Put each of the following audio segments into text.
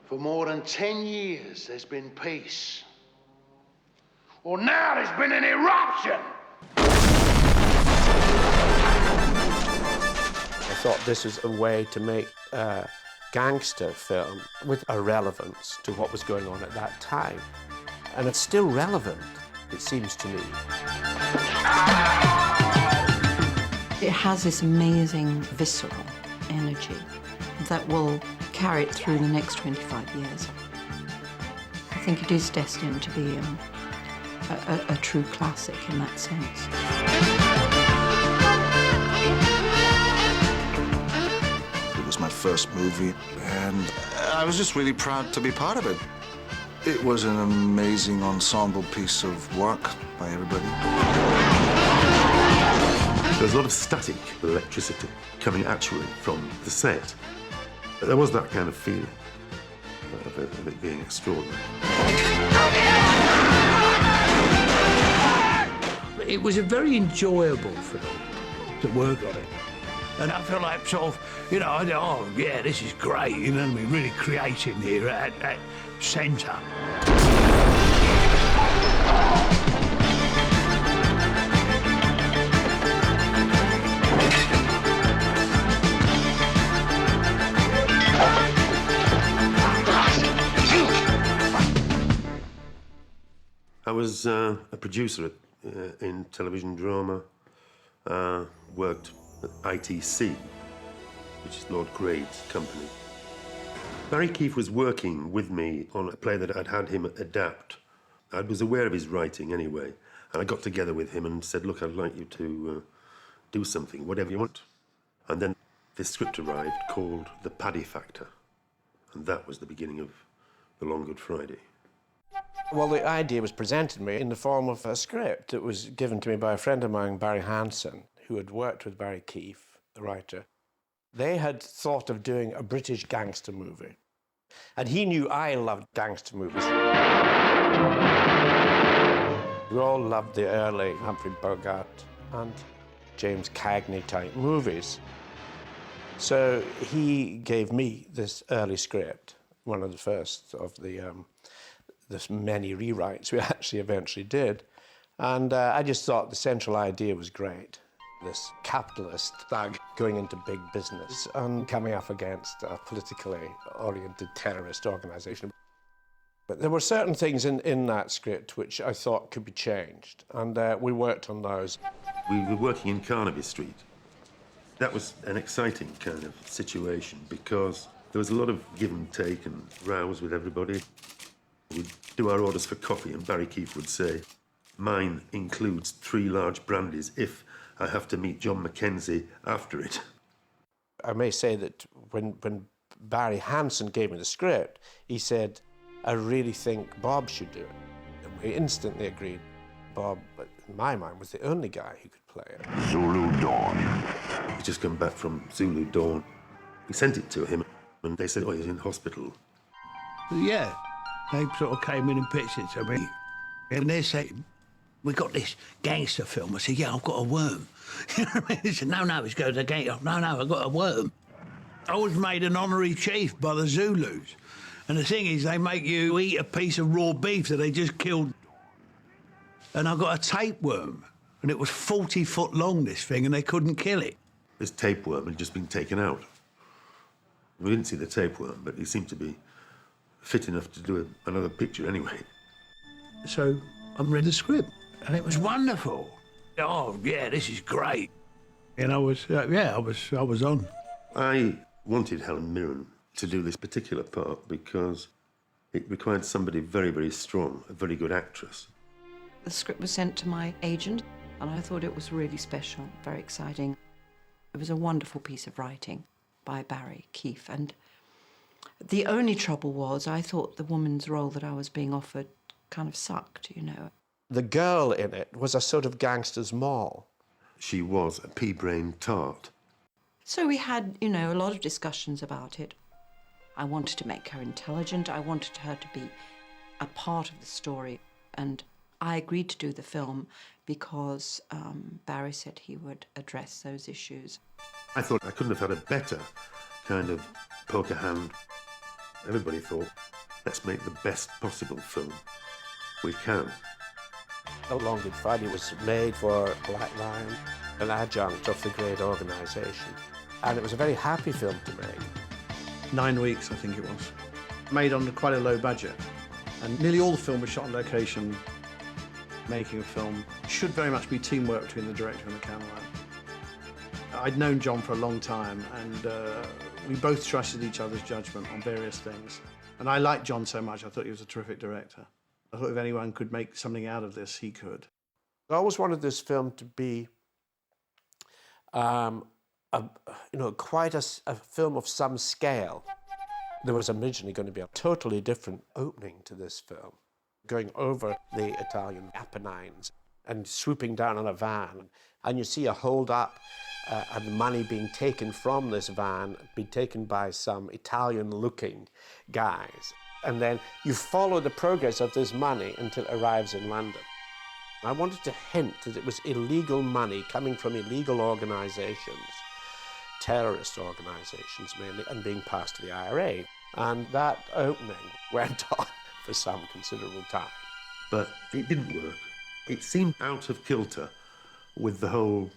For more than 10 years, there's been peace. Well, now there's been an eruption! I thought this was a way to make a gangster film with a relevance to what was going on at that time. And it's still relevant, it seems to me. It has this amazing, visceral energy that will carry it through the next 25 years. I think it is destined to be a true classic in that sense. It was my first movie, and I was just really proud to be part of it. It was an amazing ensemble piece of work by everybody. There's a lot of static electricity coming actually from the set. But there was that kind of feeling of it being extraordinary. It was a very enjoyable film to work on it. And I felt like sort of, you know, I thought, oh, yeah, this is great, you know what I mean, really creating here at centre. I was a producer in television drama, worked at ITC, which is Lord Grade's company. Barrie Keeffe was working with me on a play that I'd had him adapt. I was aware of his writing anyway, and I got together with him and said, look, I'd like you to do something, whatever you want. And then this script arrived called The Paddy Factor, and that was the beginning of The Long Good Friday. Well, the idea was presented to me in the form of a script that was given to me by a friend of mine, Barry Hansen, who had worked with Barrie Keeffe, the writer. They had thought of doing a British gangster movie. And he knew I loved gangster movies. We all loved the early Humphrey Bogart and James Cagney type movies. So he gave me this early script, one of the first of the many rewrites we actually eventually did. And I just thought the central idea was great. This capitalist thug going into big business and coming up against a politically oriented terrorist organisation. But there were certain things in that script which I thought could be changed, and we worked on those. We were working in Carnaby Street. That was an exciting kind of situation because there was a lot of give and take and rows with everybody. We'd do our orders for coffee and Barrie Keeffe would say, mine includes 3 large brandies if I have to meet John Mackenzie after it. I may say that when Barry Hansen gave me the script, he said, I really think Bob should do it. And we instantly agreed. Bob, in my mind, was the only guy who could play it. Zulu Dawn. He'd just come back from Zulu Dawn. We sent it to him and they said, oh, he's in hospital. Yeah, they sort of came in and pitched it to me. And they said, we got this gangster film. I said, yeah, I've got a worm. You know what I mean? He said, no, it's going to gangster. No, I've got a worm. I was made an honorary chief by the Zulus. And the thing is, they make you eat a piece of raw beef that they just killed. And I got a tapeworm. And it was 40 foot long, this thing, and they couldn't kill it. This tapeworm had just been taken out. We didn't see the tapeworm, but he seemed to be fit enough to do another picture anyway. So I read the script, and it was wonderful. Oh, yeah, this is great. And I was, I was on. I wanted Helen Mirren to do this particular part because it required somebody very, very strong, a very good actress. The script was sent to my agent, and I thought it was really special, very exciting. It was a wonderful piece of writing by Barrie Keeffe, and the only trouble was I thought the woman's role that I was being offered kind of sucked, you know. The girl in it was a sort of gangster's moll. She was a pea-brain tart. So we had, you know, a lot of discussions about it. I wanted to make her intelligent. I wanted her to be a part of the story. And I agreed to do the film because Barrie said he would address those issues. I thought I couldn't have had a better kind of poker hand. Everybody thought, let's make the best possible film we can. How Long Good Friday was made for Black Lion, an adjunct of the great organisation. And it was a very happy film to make. 9 weeks, I think it was. Made on quite a low budget. And nearly all the film was shot on location. Making a film should very much be teamwork between the director and the cameraman. I'd known John for a long time, and we both trusted each other's judgment on various things. And I liked John so much, I thought he was a terrific director. I thought if anyone could make something out of this, he could. I always wanted this film to be, quite a film of some scale. There was originally going to be a totally different opening to this film, going over the Italian Apennines and swooping down on a van, and you see a hold-up and money being taken from this van, be taken by some Italian-looking guys. And then you follow the progress of this money until it arrives in London. I wanted to hint that it was illegal money coming from illegal organisations, terrorist organisations mainly, and being passed to the IRA. And that opening went on for some considerable time. But it didn't work. It seemed out of kilter with the whole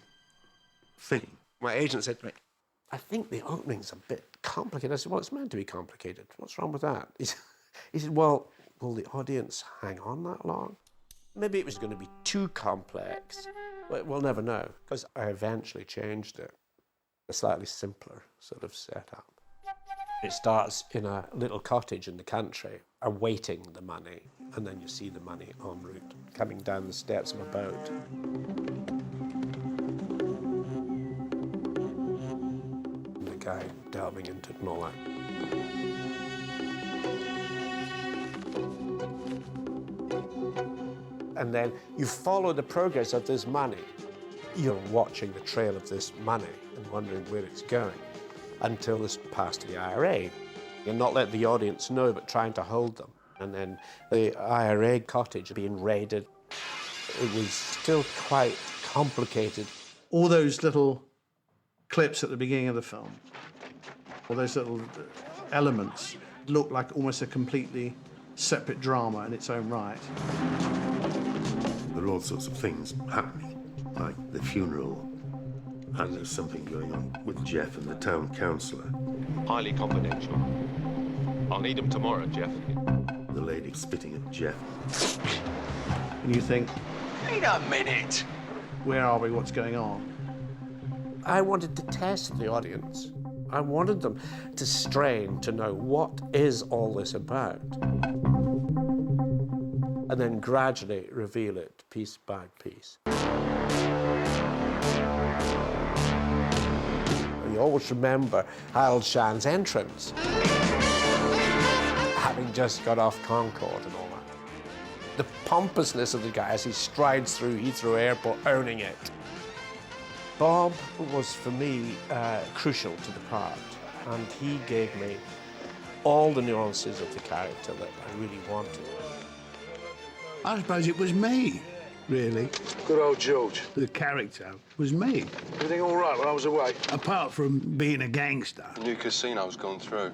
thing. My agent said to me, I think the opening's a bit complicated. I said, well, it's meant to be complicated. What's wrong with that? He said, well, will the audience hang on that long? Maybe it was going to be too complex. We'll never know, because I eventually changed it. A slightly simpler sort of setup. It starts in a little cottage in the country, awaiting the money, and then you see the money en route, coming down the steps of a boat. And the guy delving into it and all that. And then you follow the progress of this money. You're watching the trail of this money and wondering where it's going until it's passed to the IRA. You're not letting the audience know, but trying to hold them. And then the IRA cottage being raided. It was still quite complicated. All those little clips at the beginning of the film, all those little elements, look like almost a completely separate drama in its own right. There are all sorts of things happening, like the funeral, and there's something going on with Jeff and the town councillor. Highly confidential. I'll need him tomorrow, Jeff. The lady spitting at Jeff. And you think, Wait a minute! where are we, what's going on? I wanted to test the audience. I wanted them to strain to know what is all this about. And then gradually reveal it piece by piece. You always remember Harold Shan's entrance, having just got off Concorde and all that. The pompousness of the guy as he strides through Heathrow Airport, owning it. Bob was, for me, crucial to the part, and he gave me all the nuances of the character that I really wanted. I suppose it was me, really. Good old George. The character was me. Everything all right when I was away? Apart from being a gangster, The new casino's gone through.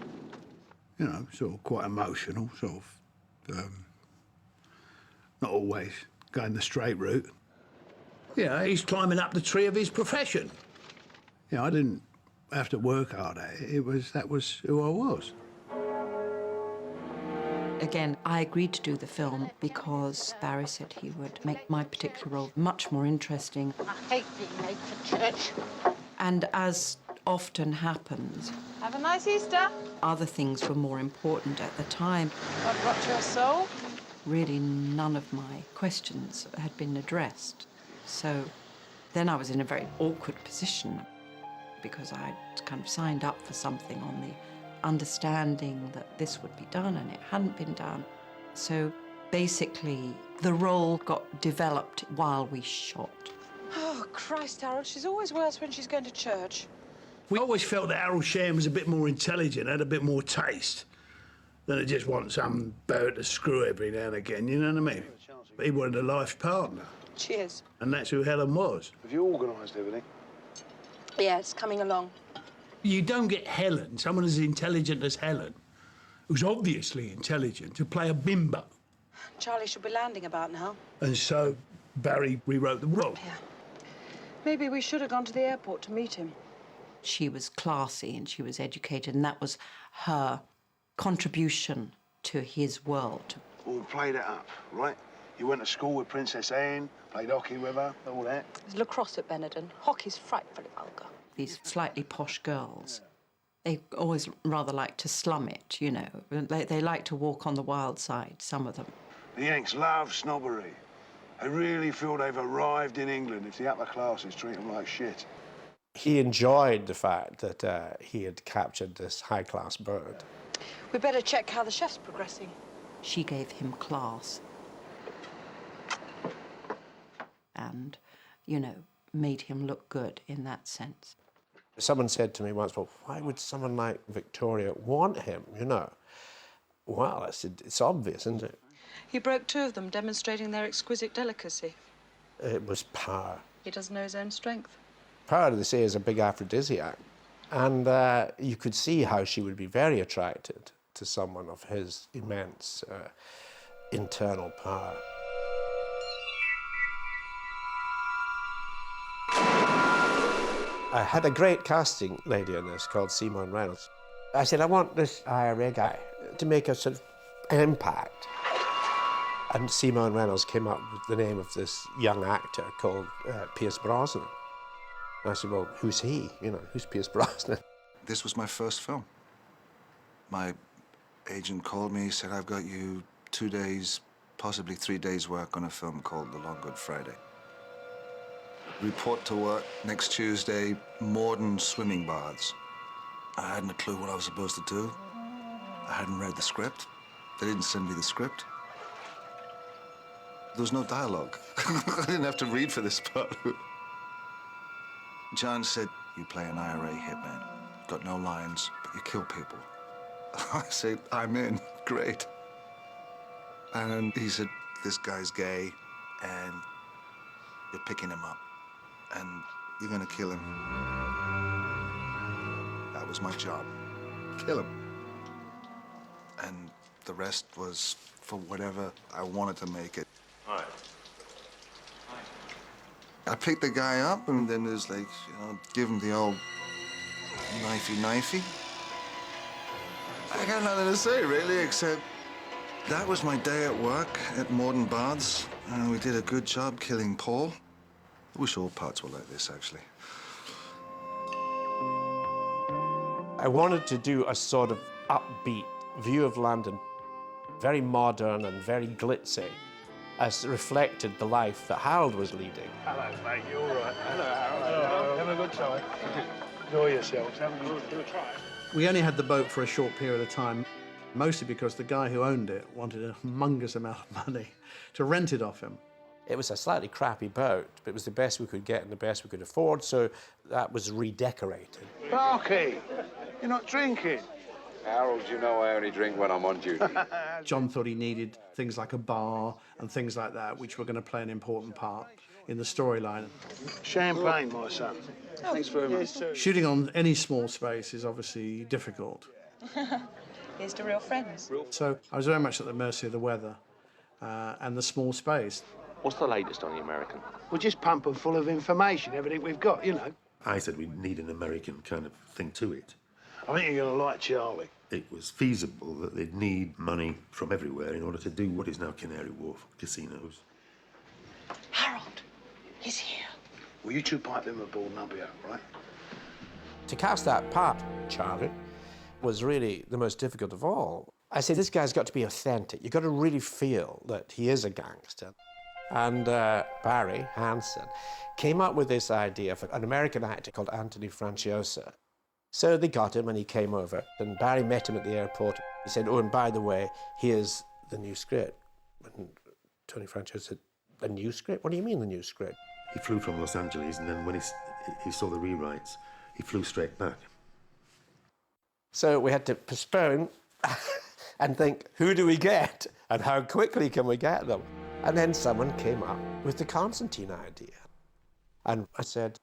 you know, sort of quite emotional, sort of, not always going the straight route. Yeah, he's climbing up the tree of his profession. You know, I didn't have to work hard at it. That was who I was. Again, I agreed to do the film because Barrie said he would make my particular role much more interesting. I hate being late for church. And as often happens, Have a nice Easter. other things were more important at the time. God rot your soul. Really, none of my questions had been addressed. So then I was in a very awkward position because I'd kind of signed up for something on the understanding that this would be done, and it hadn't been done. So basically, the role got developed while we shot. Oh, Christ, Harold, she's always worse when she's going to church. We always felt that Harold Sham was a bit more intelligent, had a bit more taste than to just want some bird to screw every now and again, you know what I mean? He wanted a life partner, Cheers. and that's who Helen was. Have you organised everything? Yeah, it's coming along. You don't get Helen, someone as intelligent as Helen, who's obviously intelligent, to play a bimbo. Charlie should be landing about now. And so Barrie rewrote the role. Yeah. Maybe we should have gone to the airport to meet him. She was classy and she was educated, and that was her contribution to his world. Well, we played it up, right? You went to school with Princess Anne, played hockey with her, all that. There's lacrosse at Benetton. Hockey's frightfully vulgar. These slightly posh girls, they always rather like to slum it, you know. They like to walk on the wild side, some of them. The Yanks love snobbery. They really feel they've arrived in England if the upper classes treat them like shit. He enjoyed the fact that he had captured this high-class bird. We better check how the chef's progressing. She gave him class. And, you know, made him look good in that sense. Someone said to me once, well, why would someone like Victoria want him, you know? Well, I said, it's obvious, isn't it? He broke 2 of them, demonstrating their exquisite delicacy. It was power. He doesn't know his own strength. Power, they say, is a big aphrodisiac. And you could see how she would be very attracted to someone of his immense internal power. I had a great casting lady in this called Simone Reynolds. I said, I want this IRA guy to make a sort of impact. And Simone Reynolds came up with the name of this young actor called Pierce Brosnan. And I said, well, who's he? You know, who's Pierce Brosnan? This was my first film. My agent called me, said, I've got you 2 days, possibly 3 days work on a film called The Long Good Friday. Report to work next Tuesday, Morden swimming baths. I hadn't a clue what I was supposed to do. I hadn't read the script. They didn't send me the script. There was no dialogue. I didn't have to read for this part. John said, you play an IRA hitman. Got no lines, but you kill people. I said, I'm in. Great. And he said, this guy's gay, and you're picking him up, and you're gonna kill him. That was my job. Kill him. And the rest was for whatever I wanted to make it. All right. I picked the guy up, and then there's like, you know, give him the old knifey. I got nothing to say, really, except that was my day at work at Morden Baths, and we did a good job killing Paul. I wish all parts were like this, actually. I wanted to do a sort of upbeat view of London, very modern and very glitzy, as reflected the life that Harold was leading. Hello, mate. You all right? Hello, Harold. Hello. Have a good time. Enjoy yourselves. Have a good try. We only had the boat for a short period of time, mostly because the guy who owned it wanted a humongous amount of money to rent it off him. It was a slightly crappy boat, but it was the best we could get and the best we could afford, so that was redecorated. Barkie, you're not drinking. Harold, you know I only drink when I'm on duty. John thought he needed things like a bar and things like that, which were going to play an important part in the storyline. Champagne, my son. Thanks very much. Shooting on any small space is obviously difficult. Here's to real friends. So I was very much at the mercy of the weather and the small space. What's the latest on the American? We're just pumping full of information, everything we've got, you know. I said we need an American kind of thing to it. I think you're going to like Charlie. It was feasible that they'd need money from everywhere in order to do what is now Canary Wharf casinos. Harold, he's here. Well, you two pipe him aboard and I'll be out, right? To cast that part, Charlie, was really the most difficult of all. I said, this guy's got to be authentic. You've got to really feel that he is a gangster. And Barry Hansen came up with this idea for an American actor called Anthony Franciosa. So they got him and he came over, and Barry met him at the airport. He said, oh, and by the way, here's the new script. And Tony Franciosa said, a new script? What do you mean, the new script? He flew from Los Angeles, and then when he saw the rewrites, he flew straight back. So we had to postpone and think, who do we get? And how quickly can we get them? And then someone came up with the Constantine idea. And I said,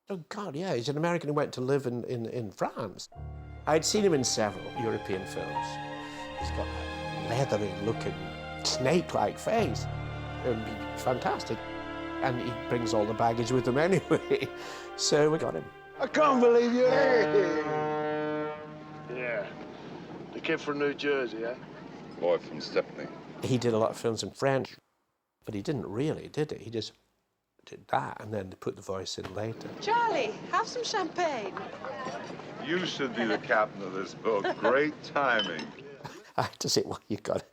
oh, God, yeah, he's an American who went to live in France. I'd seen him in several European films. He's got a leathery-looking, snake-like face. Fantastic. And he brings all the baggage with him anyway. So we got him. I can't believe you're here. Yeah. The kid from New Jersey, eh? Boy from Stepney. He did a lot of films in French, but he didn't really, did he? He just did that and then put the voice in later. Charlie, have some champagne. You should be the captain of this boat. Great timing. I had to say, well, you got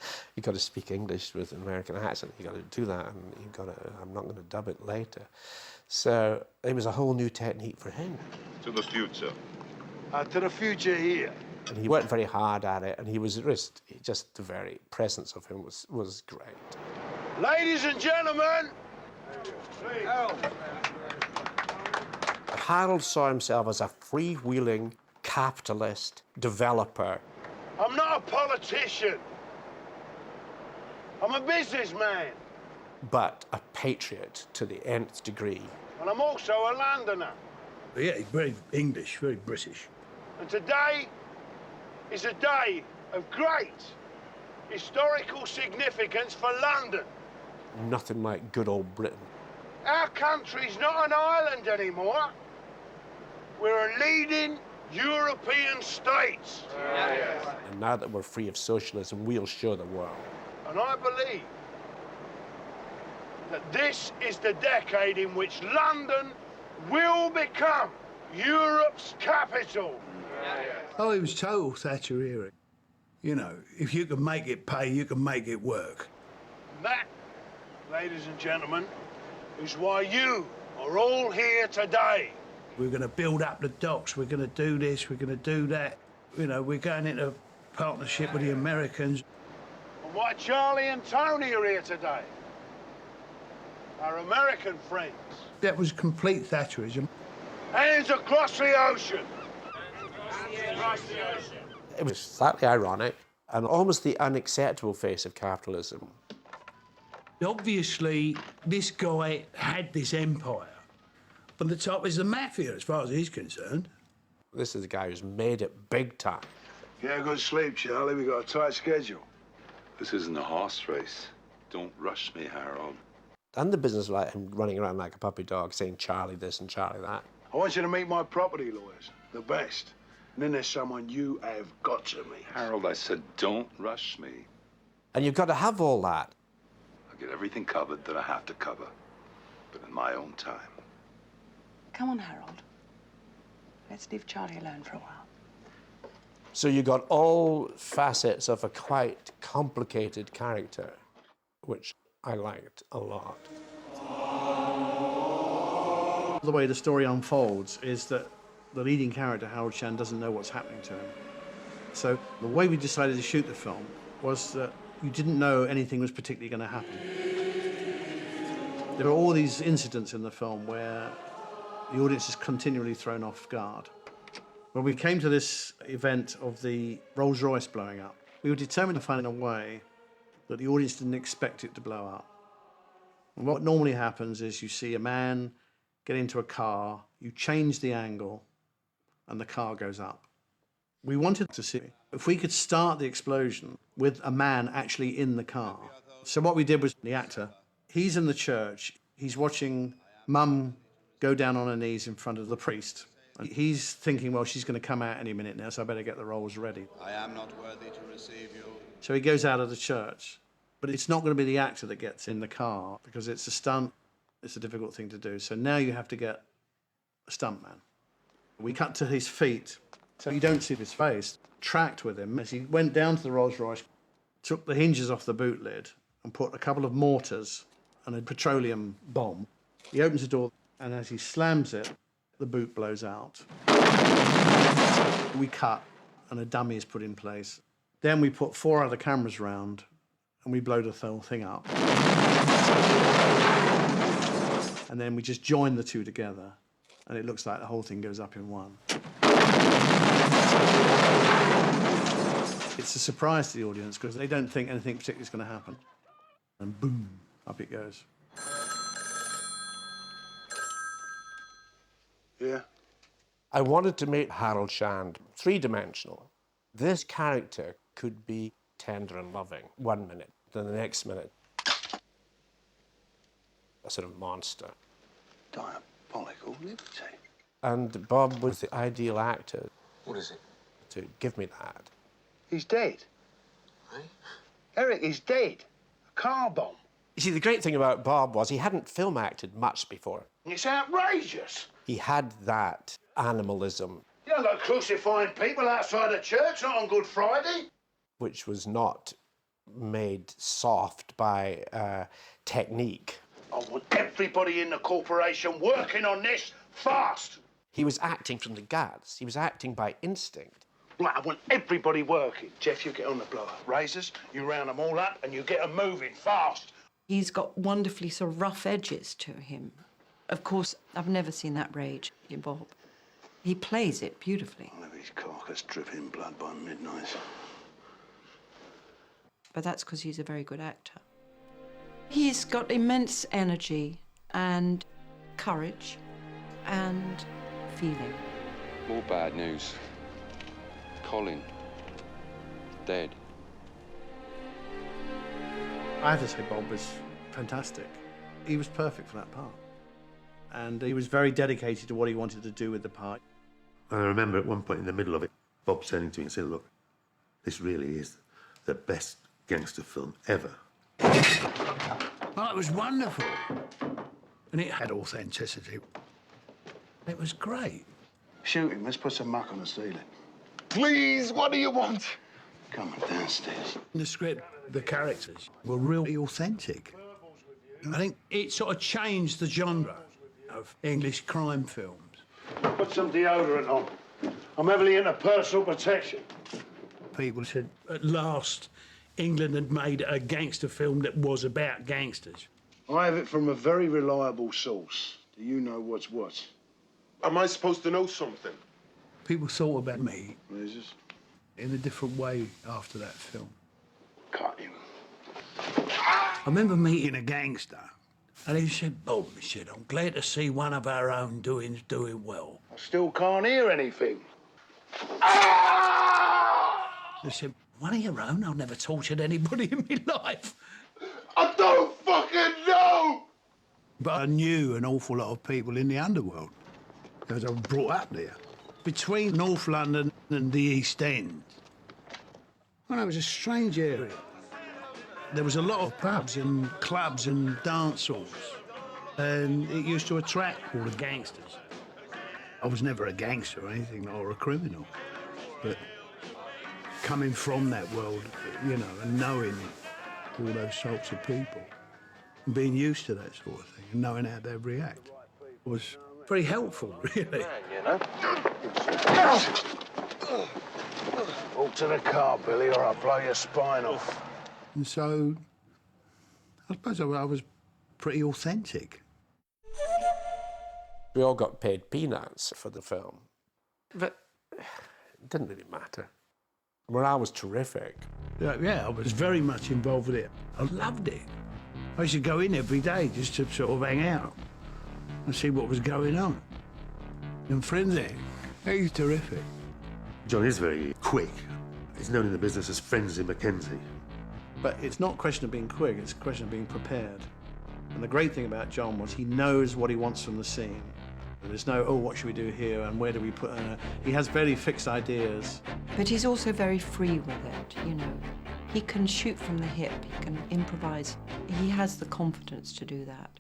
to speak English with an American accent. You got to do that, and I'm not going to dub it later. So it was a whole new technique for him. To the future. To the future here. And he worked very hard at it, and he was just the very presence of him was great. Ladies and gentlemen. Harold saw himself as a freewheeling capitalist developer. I'm not a politician. I'm a businessman. But a patriot to the nth degree. And I'm also a Londoner. Yeah, he's very English, very British. And today is a day of great historical significance for London. Nothing like good old Britain. Our country's not an island anymore. We're a leading European state. And now that we're free of socialism, we'll show the world. And I believe that this is the decade in which London will become Europe's capital. Oh, he was total Thatcher-era. You know, if you can make it pay, you can make it work. And that, ladies and gentlemen, is why you are all here today. We're going to build up the docks, we're going to do this, we're going to do that. You know, we're going into partnership with the Americans. And why Charlie and Tony are here today. Our American friends. That was complete Thatcherism. Hands across the ocean. It was slightly ironic and almost the unacceptable face of capitalism. Obviously, this guy had this empire. From the top is the mafia, as far as he's concerned. This is the guy who's made it big time. Get a good sleep, Charlie. We got a tight schedule. This isn't a horse race. Don't rush me, Harold. And the business like him running around like a puppy dog saying Charlie this and Charlie that. I want you to meet my property lawyers, the best. And then there's someone you have got to meet. Harold, I said don't rush me. And you've got to have all that. I'll get everything covered that I have to cover, but in my own time. Come on, Harold. Let's leave Charlie alone for a while. So you got all facets of a quite complicated character, which I liked a lot. The way the story unfolds is that the leading character, Harold Shand, doesn't know what's happening to him. So the way we decided to shoot the film was that you didn't know anything was particularly going to happen. There are all these incidents in the film where the audience is continually thrown off guard. When we came to this event of the Rolls Royce blowing up, we were determined to find a way that the audience didn't expect it to blow up. And what normally happens is you see a man get into a car, you change the angle, and the car goes up. We wanted to see if we could start the explosion with a man actually in the car. So what we did was the actor, he's in the church, he's watching Mum go down on her knees in front of the priest. And he's thinking, well, she's going to come out any minute now, so I better get the rolls ready. I am not worthy to receive you. So he goes out of the church. But it's not going to be the actor that gets in the car because it's a stunt. It's a difficult thing to do. So now you have to get a stuntman. We cut to his feet, so you don't see his face. Tracked with him as he went down to the Rolls Royce, took the hinges off the boot lid and put a couple of mortars and a petroleum bomb. He opens the door, and as he slams it, the boot blows out. We cut, and a dummy is put in place. Then we put 4 other cameras round, and we blow the whole thing up. And then we just join the two together, and it looks like the whole thing goes up in one. It's a surprise to the audience because they don't think anything particular is going to happen. And boom, up it goes. Yeah? I wanted to make Harold Shand three-dimensional. This character could be tender and loving 1 minute, then the next minute, a sort of monster. Diabolical liberty. And Bob was the ideal actor. What is it? To give me that. He's dead. Eh? Eric, he's dead. A car bomb. You see, the great thing about Bob was he hadn't film acted much before. It's outrageous. He had that animalism. You don't go crucifying people outside a church, not on Good Friday. Which was not made soft by technique. I want everybody in the corporation working on this fast. He was acting from the guts. He was acting by instinct. Right, I want everybody working. Jeff, you get on the blower. Razors, you round them all up and you get them moving fast. He's got wonderfully sort of rough edges to him. Of course, I've never seen that rage in Bob. He plays it beautifully. I'll have his carcass dripping blood by midnight. But that's because he's a very good actor. He's got immense energy and courage and feeling. More bad news. Colin. Dead. I have to say Bob was fantastic. He was perfect for that part. And he was very dedicated to what he wanted to do with the part. And I remember at one point in the middle of it, Bob turning to me and saying, look, this really is the best gangster film ever. Oh, it was wonderful. And it had authenticity. It was great. Shoot him. Let's put some muck on the ceiling. Please, what do you want? Come on downstairs. In the script, the characters were really authentic. I think it sort of changed the genre of English crime films. Put some deodorant on. I'm heavily into personal protection. People said, at last, England had made a gangster film that was about gangsters. I have it from a very reliable source. Do you know what's what? Am I supposed to know something? People thought about me Razors? in a different way after that film. Cut him. I remember meeting a gangster, and he said, Bob, he said, I'm glad to see one of our own doing well. I still can't hear anything. I said, one of your own? I've never tortured anybody in my life. I don't fucking know! But I knew an awful lot of people in the underworld, because I was brought up there. Between North London and the East End. Well, it was a strange area. There was a lot of pubs and clubs and dance halls, and it used to attract all the gangsters. I was never a gangster or anything, or a criminal, but coming from that world, you know, and knowing all those sorts of people, and being used to that sort of thing, and knowing how they react, was very helpful, really. You know? Walk to the car, Billy, or I'll blow your spine off. And so, I suppose I was pretty authentic. We all got paid peanuts for the film, but it didn't really matter. Morale was terrific. Yeah, I was very much involved with it. I loved it. I used to go in every day just to sort of hang out and see what was going on. And Frenzy, he's terrific. John is very quick. He's known in the business as Frenzy Mackenzie. But it's not a question of being quick, it's a question of being prepared. And the great thing about John was he knows what he wants from the scene. There's no, oh, what should we do here and where do we put... he has very fixed ideas. But he's also very free with it, you know. He can shoot from the hip, he can improvise. He has the confidence to do that.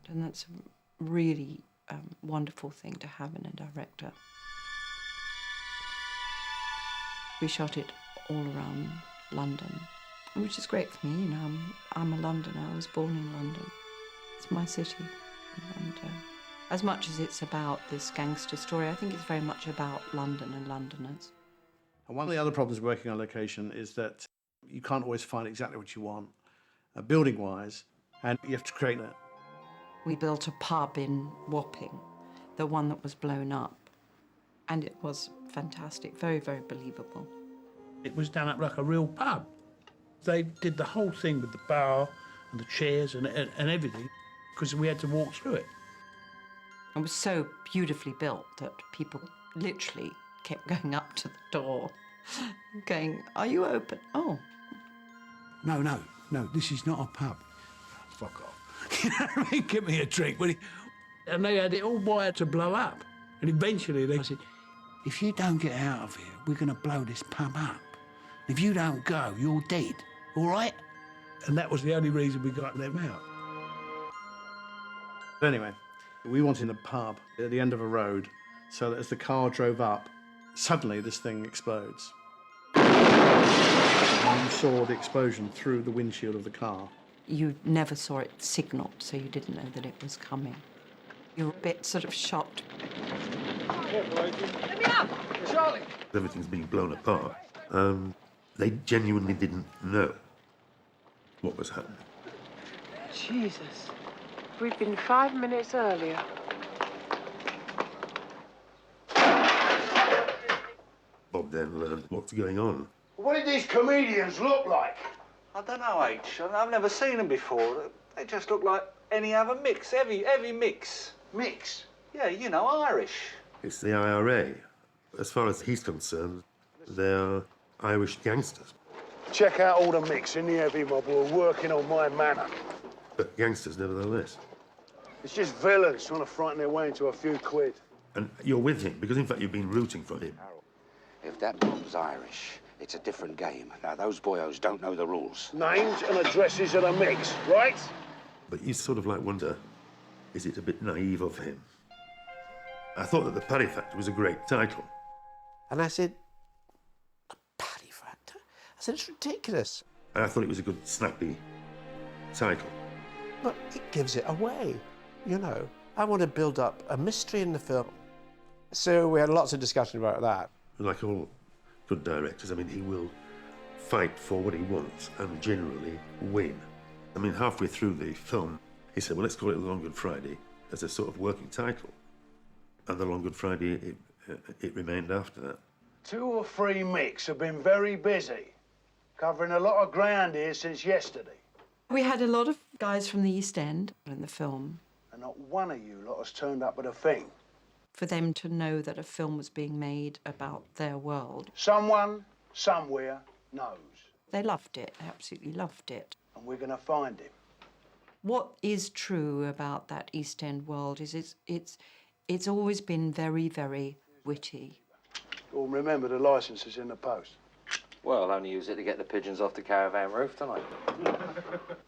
And that's a really wonderful thing to have in a director. We shot it all around London, which is great for me, you know. I'm a Londoner, I was born in London. It's my city. And as much as it's about this gangster story, I think it's very much about London and Londoners. And one of the other problems working on location is that you can't always find exactly what you want, building-wise, and you have to create that. We built a pub in Wapping, the one that was blown up, and it was fantastic, very, very believable. It was done up like a real pub. They did the whole thing with the bar and the chairs and everything, because we had to walk through it. It was so beautifully built that people literally kept going up to the door, going, are you open? Oh, no, this is not a pub. Fuck off. You know what I mean? Give me a drink. And they had it all wired to blow up. And eventually they said, if you don't get out of here, we're going to blow this pub up. If you don't go, you're dead, all right? And that was the only reason we got them out. Anyway, we wanted a pub at the end of a road so that as the car drove up, suddenly this thing explodes. And you saw the explosion through the windshield of the car. You never saw it signalled, so you didn't know that it was coming. You were a bit sort of shocked. Let me up! Charlie! Everything's being blown apart. They genuinely didn't know what was happening. Jesus. We'd been 5 minutes earlier. Bob then learned what's going on. What did these comedians look like? I don't know, H. I've never seen them before. They just look like any other mix, heavy mix. Mix? Yeah, you know, Irish. It's the IRA. As far as he's concerned, they're Irish gangsters. Check out all the mix in the heavy mob who are working on my manor. But gangsters, nevertheless. It's just villains trying to frighten their way into a few quid. And you're with him, because in fact you've been rooting for him. If that Bob's Irish, it's a different game. Now, those boyos don't know the rules. Names and addresses of the mix, right? But you sort of like wonder, is it a bit naive of him? I thought that the Patti Factor was a great title. And I said, a Patti Factor? I said, it's ridiculous. And I thought it was a good, snappy title. But it gives it away, you know. I want to build up a mystery in the film. So we had lots of discussion about that. Like all good directors, I mean, he will fight for what he wants and generally win. I mean, halfway through the film, he said, well, let's call it The Long Good Friday as a sort of working title. And The Long Good Friday, it remained after that. 2 or 3 mix have been very busy, covering a lot of ground here since yesterday. We had a lot of guys from the East End in the film. And not one of you lot has turned up with a thing. For them to know that a film was being made about their world. Someone, somewhere, knows. They loved it, they absolutely loved it. And we're going to find him. What is true about that East End world is it's always been very, very witty. Well, remember the licence is in the post. Well, I'll only use it to get the pigeons off the caravan roof, don't I?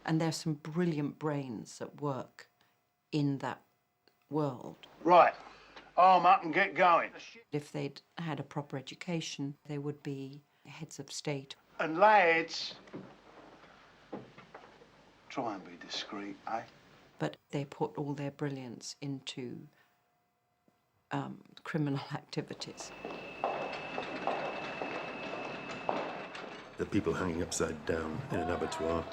And there's some brilliant brains that work in that world. Right. Arm up and get going. If they'd had a proper education, they would be heads of state. And lads, try and be discreet, eh? But they put all their brilliance into criminal activities. The people hanging upside down in an abattoir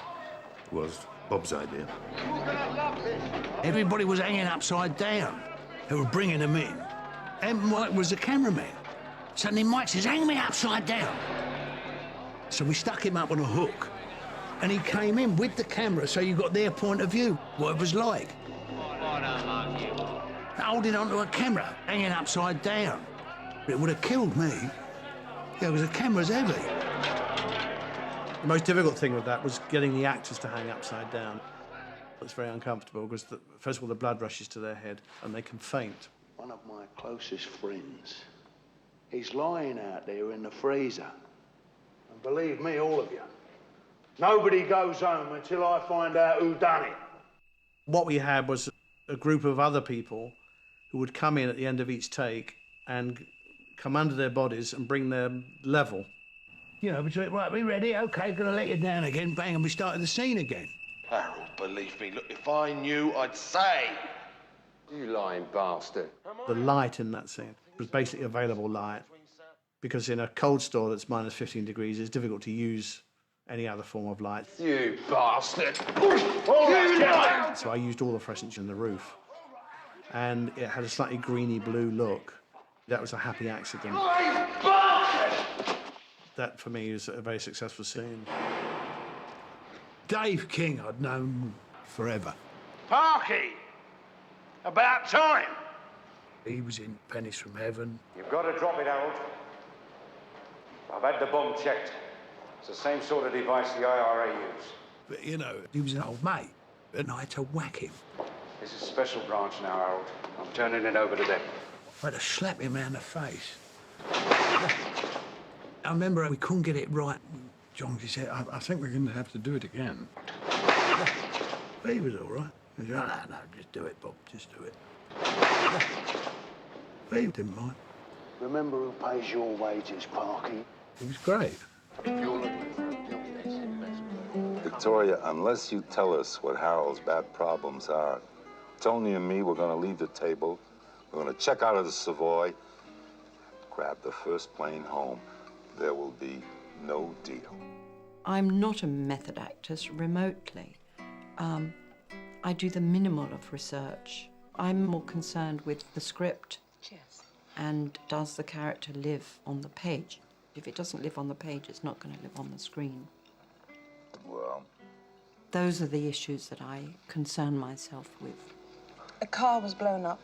was Bob's idea. Everybody was hanging upside down. They were bringing them in. And Mike was the cameraman. Suddenly Mike says, hang me upside down. So we stuck him up on a hook. And he came in with the camera, so you got their point of view, what it was like. Holding onto a camera, hanging upside down. It would have killed me. Yeah, because the camera's heavy. The most difficult thing with that was getting the actors to hang upside down. It's very uncomfortable because, first of all, the blood rushes to their head and they can faint. One of my closest friends, he's lying out there in the freezer. And believe me, all of you, nobody goes home until I find out who done it. What we had was a group of other people who would come in at the end of each take and come under their bodies and bring them level. You know, between, right, we ready? OK, gonna let you down again. Bang, and we started the scene again. Harold, believe me, look, if I knew, I'd say. You lying bastard. The light in that scene was basically available light because in a cold store that's minus 15 degrees, it's difficult to use any other form of light. You bastard! So I used all the fluorescents in the roof. And it had a slightly greeny blue look. That was a happy accident. That, for me, is a very successful scene. Dave King I'd known forever. Parky! About time! He was in Pennies from Heaven. You've got to drop it, Harold. I've had the bomb checked. It's the same sort of device the IRA use. But, you know, he was an old mate, and I had to whack him. This is special branch now, Harold. I'm turning it over to them. I had to slap him round the face. I remember we couldn't get it right. John, he said, I think we're going to have to do it again. But he was all right. He said, no, just do it, Bob, just do it. But he didn't mind. Remember who pays your wages, Parky? He was great. Victoria, unless you tell us what Harold's bad problems are, Tony and me, we're going to leave the table. We're going to check out of the Savoy, grab the first plane home. There will be no deal. I'm not a method actress remotely. I do the minimal of research. I'm more concerned with the script. Yes. And does the character live on the page? If it doesn't live on the page, it's not going to live on the screen. Well, those are the issues that I concern myself with. A car was blown up.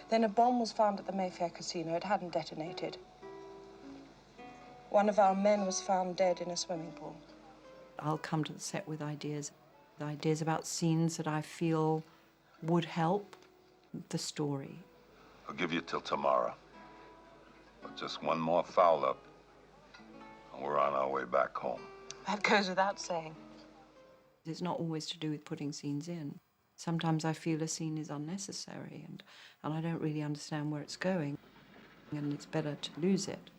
Then a bomb was found at the Mayfair Casino. It hadn't detonated. One of our men was found dead in a swimming pool. I'll come to the set with ideas about scenes that I feel would help the story. I'll give you till tomorrow. But just one more foul up, and we're on our way back home. That goes without saying. It's not always to do with putting scenes in. Sometimes I feel a scene is unnecessary and I don't really understand where it's going, and it's better to lose it.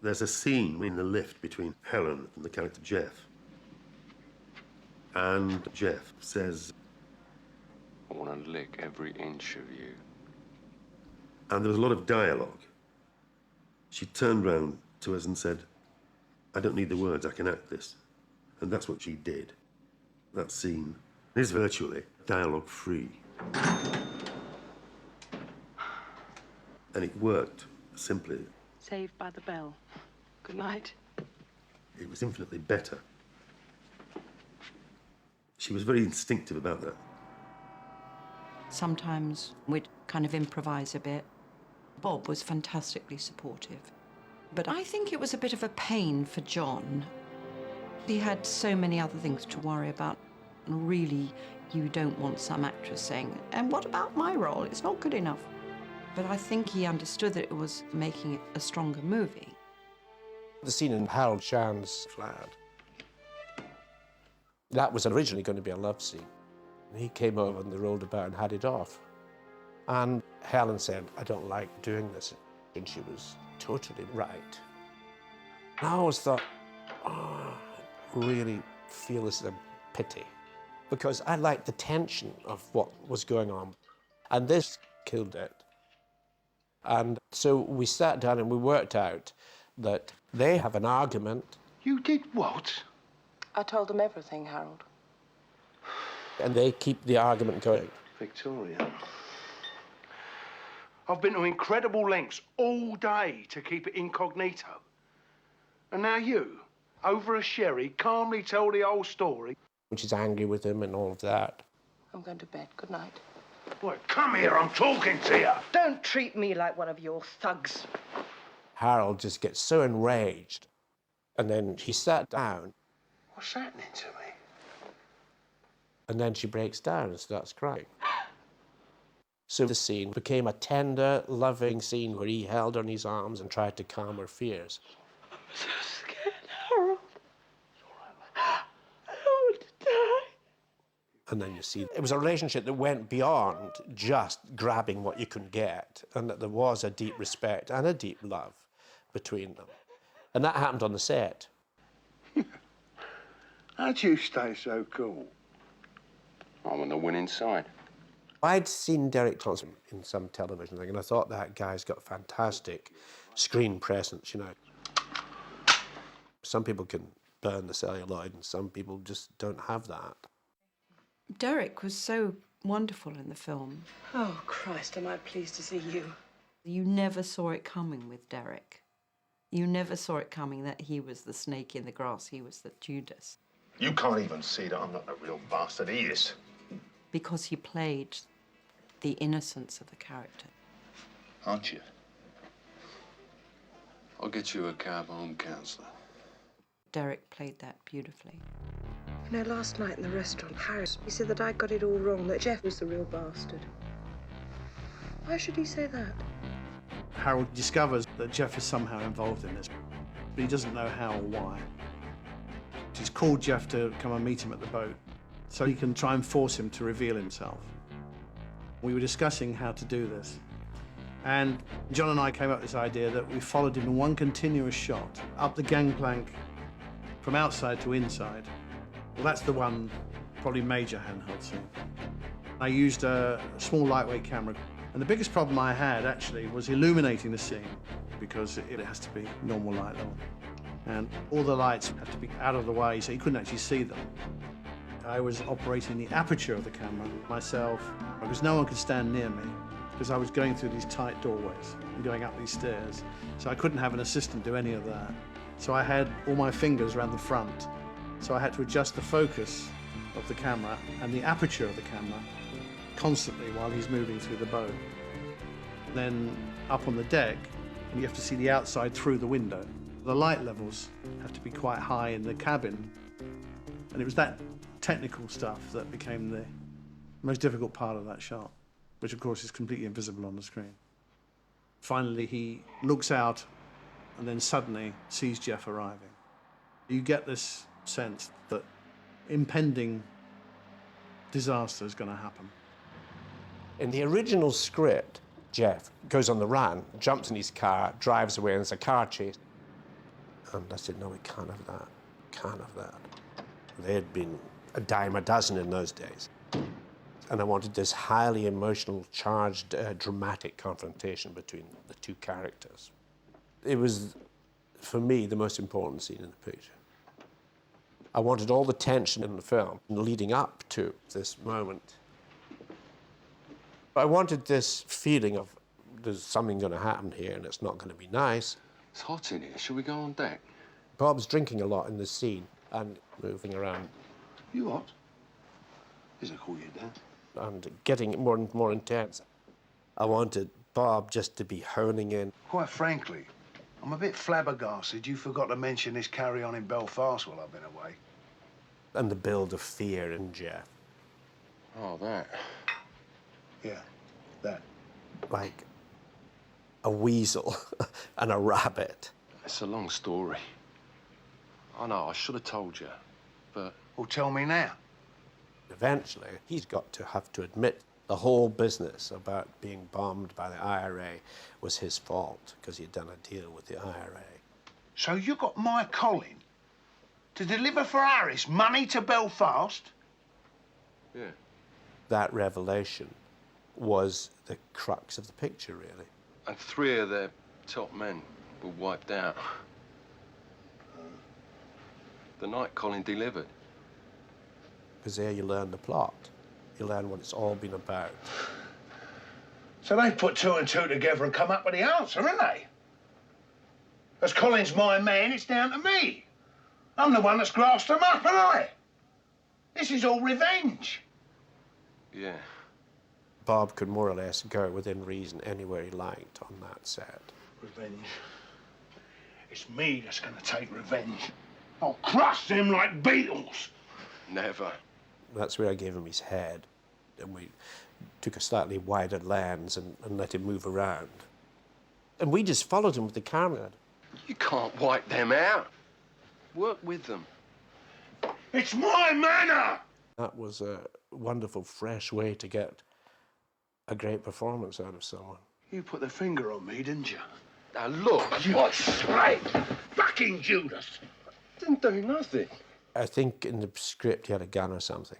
There's a scene in the lift between Helen and the character Jeff. And Jeff says, I want to lick every inch of you. and there was a lot of dialogue. She turned round to us and said, I don't need the words, I can act this. And that's what she did. That scene is virtually dialogue-free. And it worked, simply. Saved by the bell. Good night. It was infinitely better. She was very instinctive about that. Sometimes we'd kind of improvise a bit. Bob was fantastically supportive. But I think it was a bit of a pain for John. He had so many other things to worry about. And really, you don't want some actress saying, and what about my role? It's not good enough. But I think he understood that it was making it a stronger movie. The scene in Harold Shan's flat, that was originally going to be a love scene. He came over and they rolled about and had it off. And Helen said, I don't like doing this. And she was totally right. And I always thought, oh, I really feel this is a pity. Because I liked the tension of what was going on. And this killed it. And so we sat down and we worked out that they have an argument. You did what? I told them everything, Harold. And they keep the argument going. Victoria, I've been to incredible lengths all day to keep it incognito. And now you, over a sherry, calmly tell the whole story. And she's angry with him and all of that. I'm going to bed. Good night. Boy, come here, I'm talking to you. Don't treat me like one of your thugs. Harold just gets so enraged. And then he sat down. What's happening to me? And then she breaks down and starts crying. So the scene became a tender, loving scene where he held her in his arms and tried to calm her fears. I'm so scared, Harold. I want to die. And then you see, it was a relationship that went beyond just grabbing what you could get, and that there was a deep respect and a deep love between them. And that happened on the set. How'd you stay so cool? I'm on the winning side. I'd seen Derek Thompson in some television thing, and I thought that guy's got fantastic screen presence, you know. Some people can burn the celluloid, and some people just don't have that. Derek was so wonderful in the film. Oh, Christ, am I pleased to see you. You never saw it coming with Derek. You never saw it coming that he was the snake in the grass, he was the Judas. You can't even see that I'm not the real bastard he is. Because he played the innocence of the character. Aren't you? I'll get you a cab home, counsellor. Derek played that beautifully. You know, last night in the restaurant, Harris, he said that I got it all wrong, that Jeff was the real bastard. Why should he say that? Harold discovers that Jeff is somehow involved in this, but he doesn't know how or why. He's called Jeff to come and meet him at the boat so he can try and force him to reveal himself. We were discussing how to do this, and John and I came up with this idea that we followed him in one continuous shot up the gangplank from outside to inside. Well, that's the one probably major handheld scene. I used a small lightweight camera, and the biggest problem I had actually was illuminating the scene because it has to be normal light level. And all the lights had to be out of the way so you couldn't actually see them. I was operating the aperture of the camera myself because no one could stand near me because I was going through these tight doorways and going up these stairs. So I couldn't have an assistant do any of that. So I had all my fingers around the front. So I had to adjust the focus of the camera and the aperture of the camera constantly while he's moving through the boat. Then up on the deck, you have to see the outside through the window. The light levels have to be quite high in the cabin. And it was that technical stuff that became the most difficult part of that shot, which of course is completely invisible on the screen. Finally, he looks out and then suddenly sees Jeff arriving. You get this sense that impending disaster is going to happen. In the original script, Jeff goes on the run, jumps in his car, drives away, and there's a car chase. And I said, no, we can't have that. Can't have that. They had been a dime a dozen in those days. And I wanted this highly emotional, charged, dramatic confrontation between the two characters. It was, for me, the most important scene in the picture. I wanted all the tension in the film leading up to this moment. I wanted this feeling of there's something going to happen here and it's not going to be nice. It's hot in here. Shall we go on deck? Bob's drinking a lot in the scene and moving around. You what? Doesn't call you Dad. And getting more and more intense. I wanted Bob just to be honing in. Quite frankly, I'm a bit flabbergasted you forgot to mention this carry-on in Belfast while I've been away. And the build of fear in Jeff. Oh, that. Yeah, that. Like a weasel and a rabbit. It's a long story. I know, I should have told you, but... Well, tell me now. Eventually, he's got to have to admit the whole business about being bombed by the IRA was his fault because he'd done a deal with the IRA. So you got my Colin to deliver for Harris money to Belfast? Yeah. That revelation was the crux of the picture, really. And 3 of their top men were wiped out. The night Colin delivered. Because there you learn the plot. You learn what it's all been about. So they put 2 and 2 together and come up with the answer, haven't they? As Colin's my man, it's down to me. I'm the one that's grasped them up, haven't I? This is all revenge. Yeah. Bob could more or less go within reason anywhere he liked on that set. Revenge. It's me that's gonna take revenge. I'll crush them like beetles. Never. That's where I gave him his head, and we took a slightly wider lens and let him move around. And we just followed him with the camera. You can't wipe them out. Work with them. It's my manor! That was a wonderful, fresh way to get a great performance out of someone. You put the finger on me, didn't you? Now look, you... What straight? Fucking Judas! Didn't do nothing. I think in the script he had a gun or something.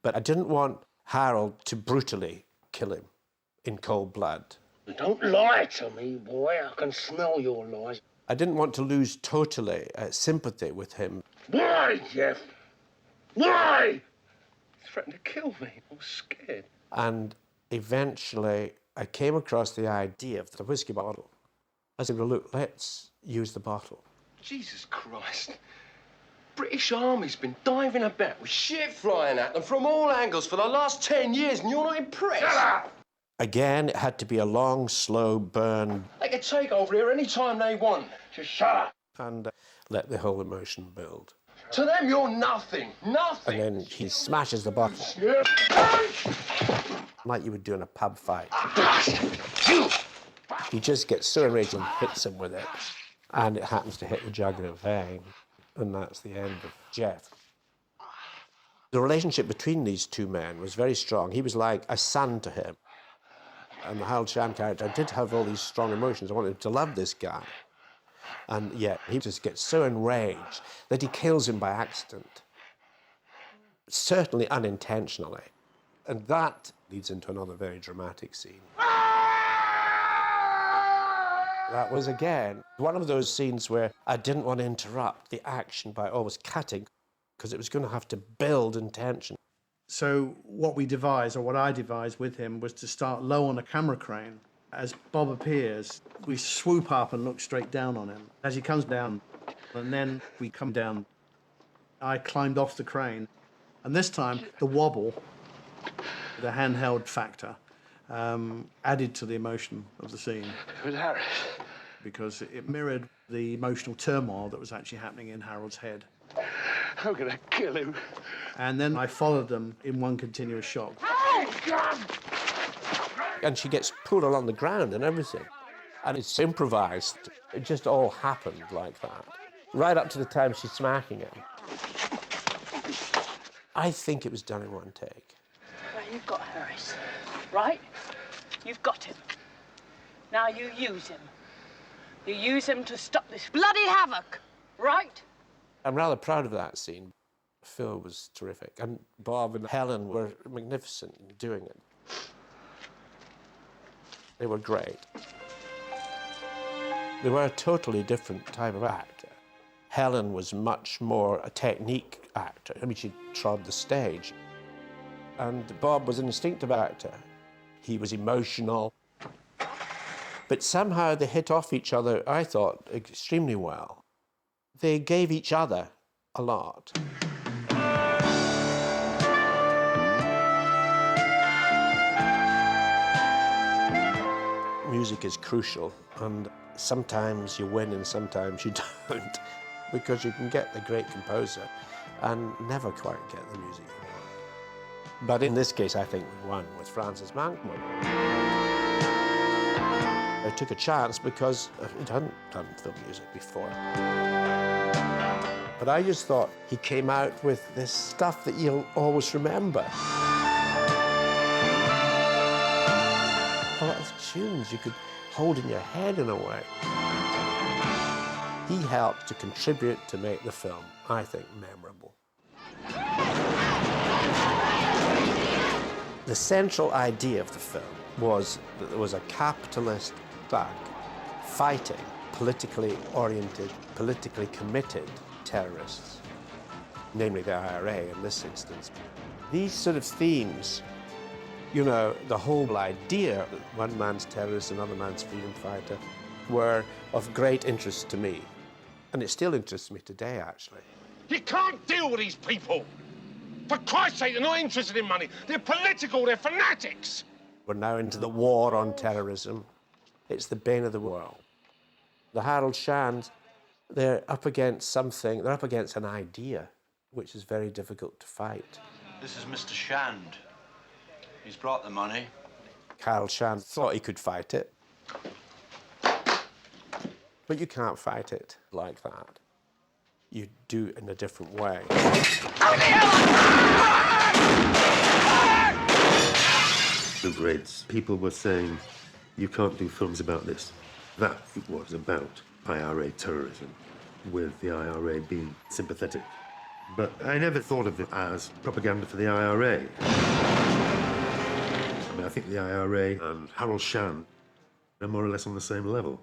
But I didn't want Harold to brutally kill him in cold blood. Don't lie to me, boy. I can smell your lies. I didn't want to lose totally sympathy with him. Why, Jeff? Why? He threatened to kill me. I was scared. And eventually I came across the idea of the whiskey bottle. I said, well, look, let's use the bottle. Jesus Christ. British Army's been diving about with shit flying at them from all angles for the last 10 years, and you're not impressed? Shut up! Again, it had to be a long, slow burn. They can take over here any time they want. Just shut up. And let the whole emotion build. To them, you're nothing. Nothing. And then he smashes the bottle. Like you would do in a pub fight. He just gets so enraged and hits him with it. And it happens to hit the jugular vein. And that's the end of Jeff. The relationship between these two men was very strong. He was like a son to him. And the Harold Shand character did have all these strong emotions. I wanted to love this guy. And yet he just gets so enraged that he kills him by accident. Certainly unintentionally. And that leads into another very dramatic scene. That was, again, one of those scenes where I didn't want to interrupt the action by always cutting, because it was going to have to build in tension. So what we devised, or what I devised with him, was to start low on a camera crane. As Bob appears, we swoop up and look straight down on him. As he comes down, and then we come down, I climbed off the crane. And this time, the wobble, the handheld factor, added to the emotion of the scene. It was Harris. Because it mirrored the emotional turmoil that was actually happening in Harold's head. I'm gonna kill him. And then I followed them in one continuous shot. And she gets pulled along the ground and everything. And it's improvised. It just all happened like that. Right up to the time she's smacking him. I think it was done in one take. Well, you've got Harris, right? You've got him. Now you use him. You use him to stop this bloody havoc, right? I'm rather proud of that scene. Phil was terrific, and Bob and Helen were magnificent in doing it. They were great. They were a totally different type of actor. Helen was much more a technique actor. I mean, she trod the stage. And Bob was an instinctive actor. He was emotional. But somehow they hit off each other, I thought, extremely well. They gave each other a lot. Music is crucial, and sometimes you win and sometimes you don't, because you can get the great composer and never quite get the music you want. But in this case, I think we won with Francis Bankman. I took a chance because he hadn't done film music before. But I just thought he came out with this stuff that you'll always remember. A lot of tunes you could hold in your head in a way. He helped to contribute to make the film, I think, memorable. The central idea of the film was that there was a capitalist thug fighting politically oriented, politically committed terrorists, namely the IRA in this instance. These sort of themes, you know, the whole idea that one man's terrorist, another man's freedom fighter, were of great interest to me. And it still interests me today, actually. You can't deal with these people. For Christ's sake, they're not interested in money. They're political, they're fanatics. We're now into the war on terrorism. It's the bane of the world. The Harold Shand, they're up against something, they're up against an idea, which is very difficult to fight. This is Mr. Shand. He's brought the money. Harold Shand thought he could fight it. But you can't fight it like that. You do it in a different way. The grades, people were saying, you can't do films about this. That was about IRA terrorism, with the IRA being sympathetic. But I never thought of it as propaganda for the IRA. I mean, I think the IRA and Harold Shand are more or less on the same level.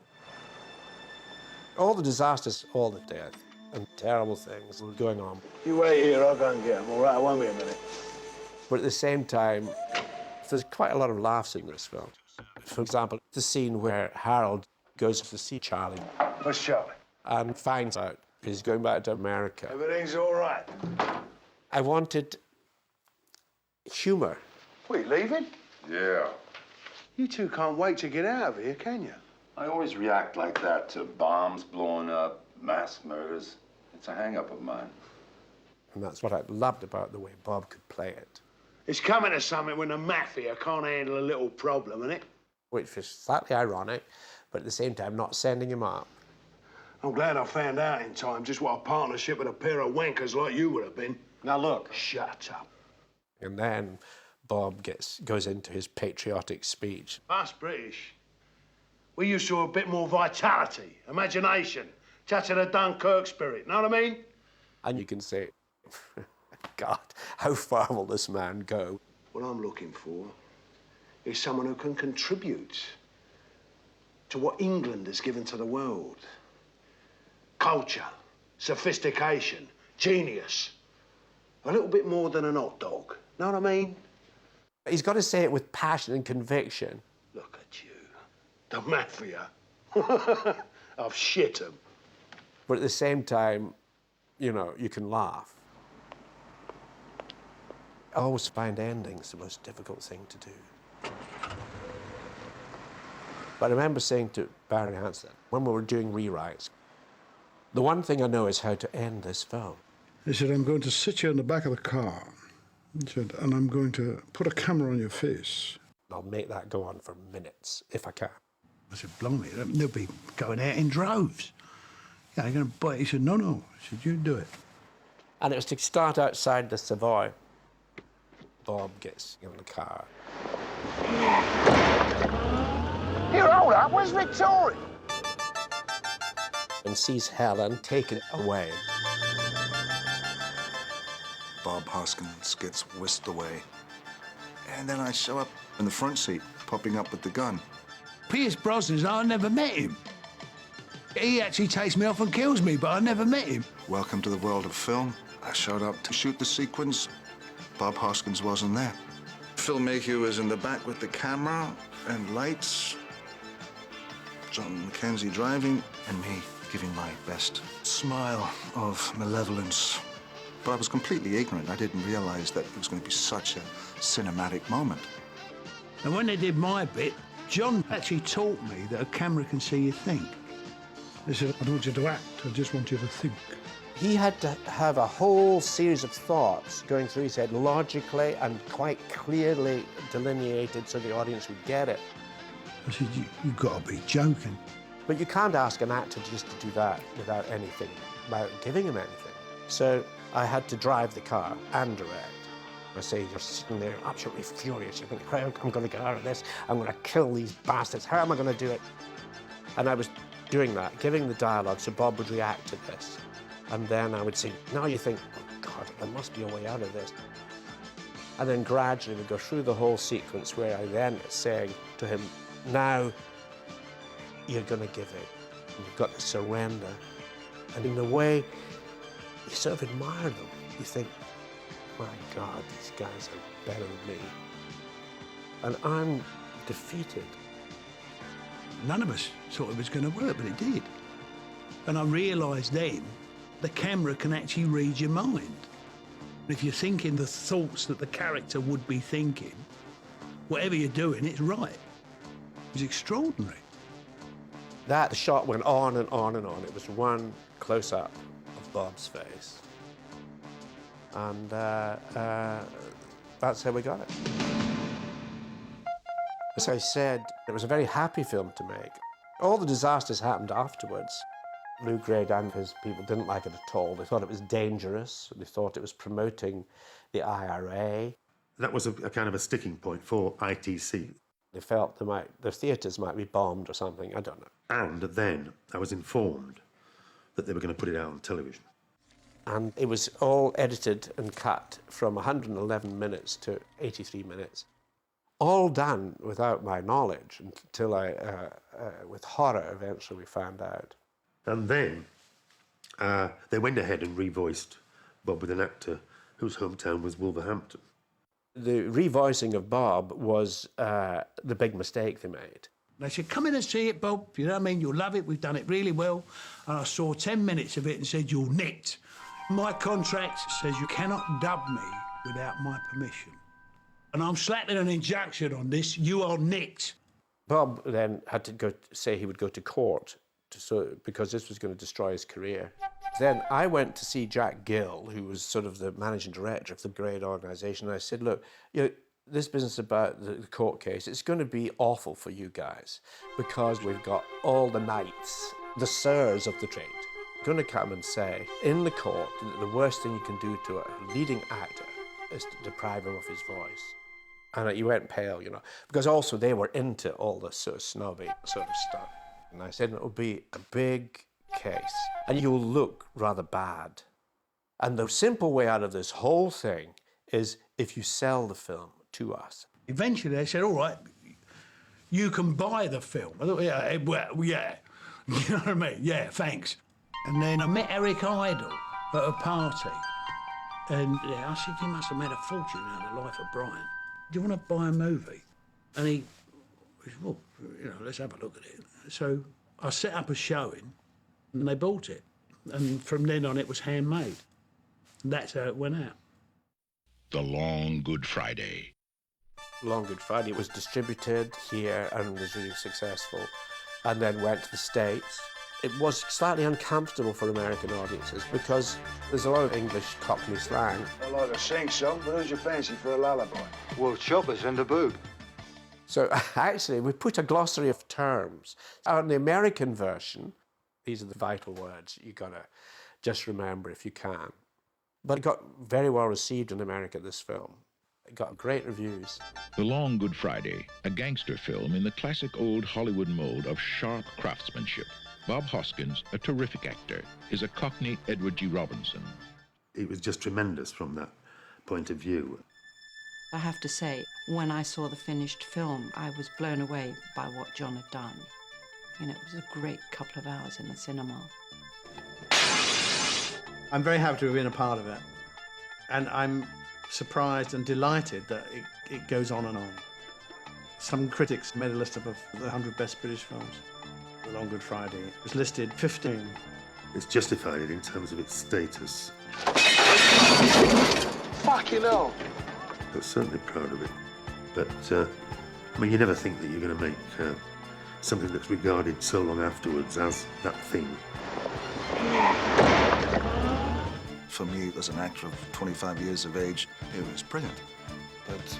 All the disasters, all the death, and terrible things were going on. You wait here, I'll go and get him, all right? I won't be a minute. But at the same time, there's quite a lot of laughs in this film. For example, the scene where Harold goes to see Charlie. Where's Charlie? And finds out he's going back to America. Everything's all right. I wanted humour. What, you leaving? Yeah. You two can't wait to get out of here, can you? I always react like that to bombs blowing up, mass murders. It's a hang-up of mine. And that's what I loved about the way Bob could play it. It's coming to something when the mafia can't handle a little problem, isn't it? Which was slightly ironic, but at the same time not sending him up. I'm glad I found out in time just what a partnership with a pair of wankers like you would have been. Now look. Shut up. And then Bob goes into his patriotic speech. Us British, we used to have a bit more vitality, imagination, touch of the Dunkirk spirit, know what I mean? And you can say, God, how far will this man go? What I'm looking for is someone who can contribute to what England has given to the world. Culture, sophistication, genius. A little bit more than an hot dog, know what I mean? He's got to say it with passion and conviction. Look at you, the mafia. I've shit them. But at the same time, you know, you can laugh. I always find endings the most difficult thing to do. But I remember saying to Barry Hansen, when we were doing rewrites, the one thing I know is how to end this film. He said, I'm going to sit you in the back of the car. He said, and I'm going to put a camera on your face. I'll make that go on for minutes, if I can. I said, blimey, they'll be going out in droves. Yeah, they're going to buy it. He said, no, no. I said, you do it. And it was to start outside the Savoy. Bob gets in the car. Here, hold up, where's Victoria? And sees Helen taken away. Bob Hoskins gets whisked away. And then I show up in the front seat, popping up with the gun. Pierce Brosnan, I never met him. He actually takes me off and kills me, but I never met him. Welcome to the world of film. I showed up to shoot the sequence. Bob Hoskins wasn't there. Filmmaker was in the back with the camera and lights. John Mackenzie driving, and me giving my best smile of malevolence. But I was completely ignorant. I didn't realize that it was going to be such a cinematic moment. And when they did my bit, John actually taught me that a camera can see you think. He said, I don't want you to act, I just want you to think. He had to have a whole series of thoughts going through his head logically and quite clearly delineated so the audience would get it. I said, you've got to be joking. But you can't ask an actor just to do that without anything, without giving him anything. So I had to drive the car and direct. I say, you're sitting there absolutely furious. You think, how I'm going to get out of this? I'm going to kill these bastards. How am I going to do it? And I was doing that, giving the dialogue so Bob would react to this. And then I would say, now you think, oh, God, there must be a way out of this. And then gradually we go through the whole sequence where I then saying to him, now you're going to give it. You've got to surrender. And in a way, you sort of admire them. You think, my God, these guys are better than me. And I'm defeated. None of us thought it was going to work, but it did. And I realised then the camera can actually read your mind. If you're thinking the thoughts that the character would be thinking, whatever you're doing, it's right. It was extraordinary. That shot went on and on and on. It was one close-up of Bob's face. And that's how we got it. As I said, it was a very happy film to make. All the disasters happened afterwards. Lou Grade and his people didn't like it at all. They thought it was dangerous. They thought it was promoting the IRA. That was a kind of a sticking point for ITC. They felt their theatres might be bombed or something, I don't know. And then I was informed that they were going to put it out on television. And it was all edited and cut from 111 minutes to 83 minutes. All done without my knowledge until with horror, eventually we found out. And then they went ahead and revoiced Bob with an actor whose hometown was Wolverhampton. The revoicing of Bob was the big mistake they made. They said, come in and see it, Bob. You know what I mean? You'll love it. We've done it really well. And I saw 10 minutes of it and said, you're nicked. My contract says you cannot dub me without my permission. And I'm slapping an injunction on this. You are nicked. Bob then had to say he would go to court because this was going to destroy his career. Then I went to see Jack Gill, who was sort of the managing director of the great organisation, and I said, look, this business about the court case, it's going to be awful for you guys because we've got all the knights, the sirs of the trade, going to come and say in the court that the worst thing you can do to a leading actor is to deprive him of his voice. And he went pale, because also they were into all this sort of snobby sort of stuff. And I said, it'll be a big case, and you'll look rather bad. And the simple way out of this whole thing is if you sell the film to us. Eventually they said, all right, you can buy the film. I thought, yeah, well, yeah. You know what I mean? Yeah, thanks. And then I met Eric Idle at a party. And I said, you must have made a fortune out of the life of Brian. Do you want to buy a movie? And he said, well, let's have a look at it. So I set up a showing and they bought it. And from then on, it was handmade. And that's how it went out. The Long Good Friday. Long Good Friday was distributed here and was really successful, and then went to the States. It was slightly uncomfortable for American audiences because there's a lot of English Cockney slang. I like a sing-song, but who's your fancy for a lullaby? Well, choppers and a boot. So actually, we put a glossary of terms. On the American version, these are the vital words you gotta just remember if you can. But it got very well received in America, this film. It got great reviews. The Long Good Friday, a gangster film in the classic old Hollywood mold of sharp craftsmanship. Bob Hoskins, a terrific actor, is a Cockney Edward G. Robinson. It was just tremendous from that point of view. I have to say, when I saw the finished film, I was blown away by what John had done. It was a great couple of hours in the cinema. I'm very happy to have been a part of it. And I'm surprised and delighted that it goes on and on. Some critics made a list of the 100 best British films. The Long Good Friday. It was listed 15. It's justified in terms of its status. Fucking hell! I was certainly proud of it. But, you never think that you're going to make something that's regarded so long afterwards as that thing. For me, as an actor of 25 years of age, it was brilliant. But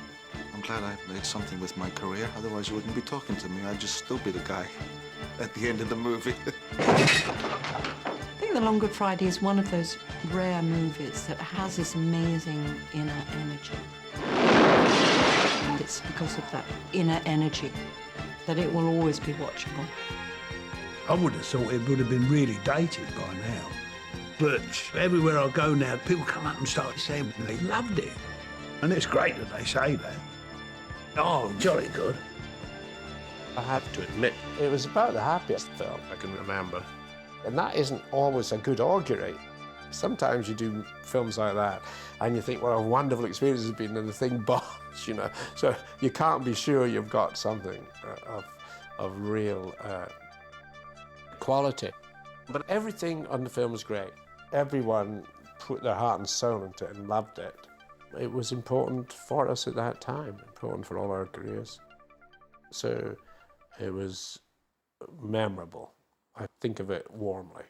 I'm glad I made something with my career. Otherwise, you wouldn't be talking to me. I'd just still be the guy at the end of the movie. I think The Long Good Friday is one of those rare movies that has this amazing inner energy. And it's because of that inner energy that it will always be watchable. I would have thought it would have been really dated by now. But everywhere I go now, people come up and start saying they loved it. And it's great that they say that. Oh, jolly good. I have to admit, it was about the happiest film I can remember. And that isn't always a good augury. Sometimes you do films like that and you think what a wonderful experience it's been and the thing bombs, So you can't be sure you've got something of real quality. But everything on the film was great. Everyone put their heart and soul into it and loved it. It was important for us at that time, important for all our careers. So it was memorable. I think of it warmly.